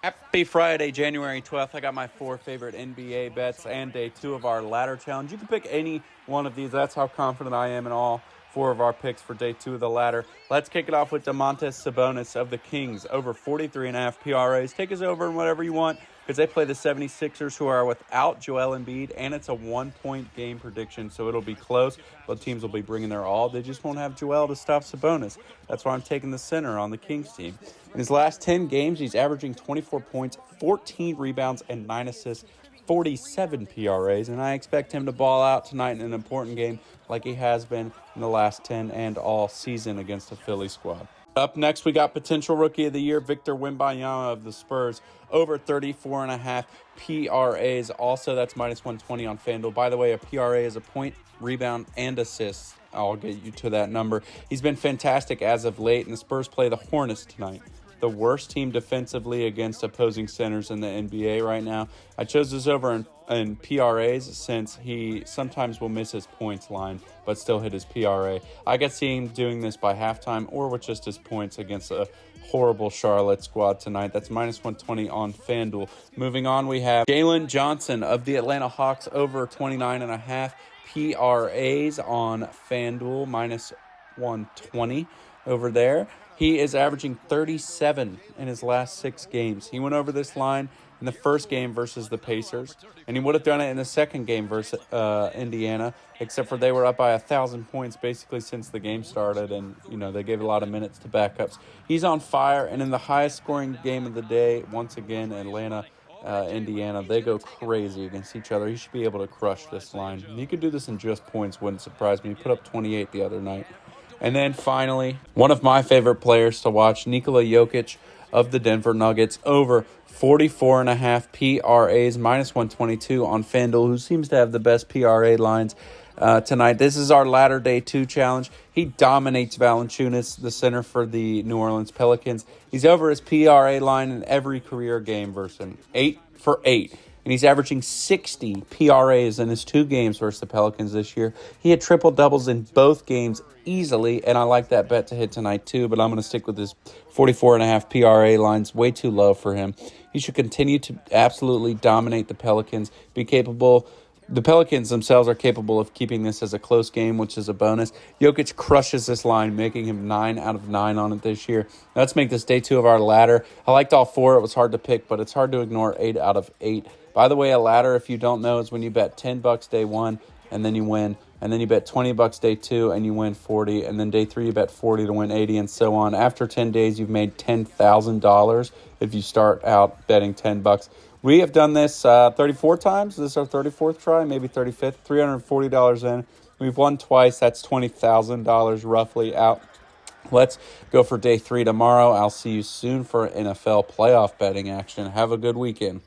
Happy Friday, January 12th. I got my 4 favorite NBA bets and day 2 of our ladder challenge. You can pick any one of these. That's how confident I am in all 4 of our picks for day 2 of the ladder. Let's kick it off with Damontas Sabonis of the Kings over 43.5 PRAs. Take us over in whatever you want because they play the 76ers, who are without Joel Embiid, and it's a 1-point game prediction, so it'll be close. Both teams will be bringing their all. They just won't have Joel to stop Sabonis. That's why I'm taking the center on the Kings team. In his last 10 games, he's averaging 24 points, 14 rebounds, and 9 assists, 47 PRAs, and I expect him to ball out tonight in an important game like he has been in the last 10 and all season against the Philly squad. Up next, we got potential Rookie of the Year, Victor Wembanyama of the Spurs, over 34.5 PRAs. Also, that's minus 120 on Fanduel. By the way, a PRA is a point, rebound, and assist. I'll get you to that number. He's been fantastic as of late, and the Spurs play the Hornets tonight, the worst team defensively against opposing centers in the NBA right now. I chose this over in PRAs since he sometimes will miss his points line but still hit his PRA. I could see him doing this by halftime or with just his points against a horrible Charlotte squad tonight. That's minus 120 on FanDuel. Moving on, we have Jalen Johnson of the Atlanta Hawks over 29.5 PRAs on FanDuel, minus 120 over there. He is averaging 37 in his last 6 games. He went over this line in the first game versus the Pacers, and he would have done it in the second game versus Indiana, except for they were up by 1,000 points basically since the game started, and they gave a lot of minutes to backups. He's on fire, and in the highest scoring game of the day, once again, Atlanta, Indiana, they go crazy against each other. He should be able to crush this line. He could do this in just points, wouldn't surprise me. He put up 28 the other night. And then finally, one of my favorite players to watch, Nikola Jokic of the Denver Nuggets, over 44.5 PRAs, minus 122 on FanDuel, who seems to have the best PRA lines tonight. This is our latter day 2 challenge. He dominates Valanciunas, the center for the New Orleans Pelicans. He's over his PRA line in every career game versus him, 8 for 8. And he's averaging 60 PRAs in his 2 games versus the Pelicans this year. He had triple-doubles in both games easily, and I like that bet to hit tonight too, but I'm going to stick with his 44.5 PRA lines. Way too low for him. He should continue to absolutely dominate the Pelicans, be capable. The Pelicans themselves are capable of keeping this as a close game, which is a bonus. Jokic crushes this line, making him 9 out of 9 on it this year. Let's make this day 2 of our ladder. I liked all 4. It was hard to pick, but it's hard to ignore 8 out of 8. By the way, a ladder, if you don't know, is when you bet $10 day 1 and then you win, and then you bet $20 day 2 and you win 40, and then day 3 you bet 40 to win 80, and so on. After 10 days, you've made $10,000 if you start out betting $10. We have done this 34 times. This is our 34th try, maybe 35th. $340 in. We've won twice. That's $20,000 roughly out. Let's go for day 3 tomorrow. I'll see you soon for NFL playoff betting action. Have a good weekend.